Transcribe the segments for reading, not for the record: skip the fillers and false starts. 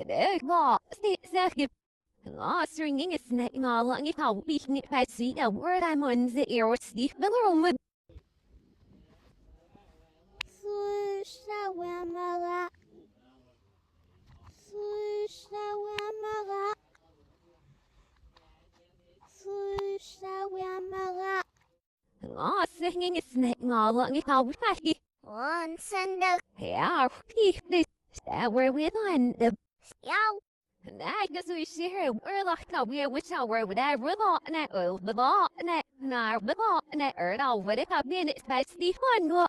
để ngọ sẽ kịp ngọ stringing is net ngọ lặng như thảo bị nị phải xí đầu word I'm on the air Steve Miller Слышала, слышала, слышала. ngọ singing is net ngọ lặng như thảo phải On sender, yeah this that where we on the yow, I guess we share we're like no we wish I were with that river and that oil the law and that nar the law and that earth all what it have been it's by Steve one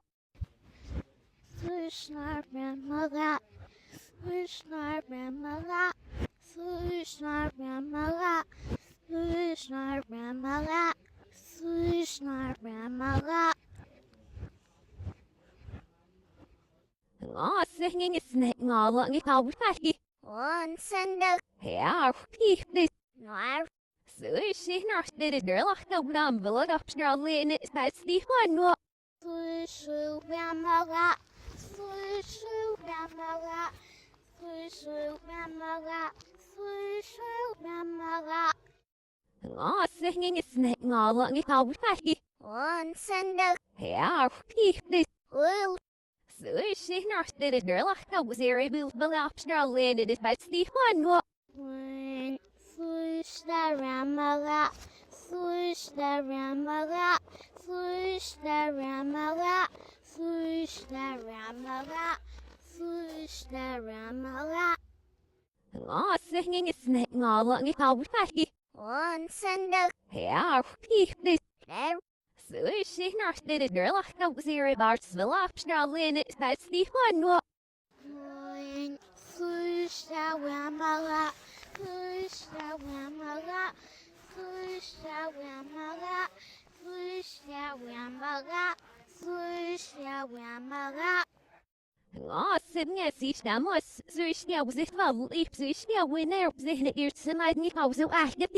слышно, прямо, слышно, прямо, слышно, прямо, слышно, прямо, слышно, прямо. ngọ singing is net ngọ lặng như thảo phải On sender, yeah this noir, so she not did it girl like no number look up strongly and it's by Steve one слышу, прямо, слышу, прямо, слышу, прямо, слышу, прямо. ngọ singing is net ngọ lặng như thảo phải On sender, yeah this will, so she not did it girl like no zero bill up strongly and it's by Steve one when, слышно, прямо, слышно, прямо, слышно, прямо, слышно, прямо, слышно, прямо. ngọ singing is net ngọ lặng như thảo phải On sender, yeah this there, so she not did it girl like no zero bill up strongly and it's by Steve one when, слышно, прямо, слышно, прямо, слышно, прямо, слышно, прямо, слышно, прямо. ngọ singing is each time was so she was it well if she winner is in it you're tonight you how so I get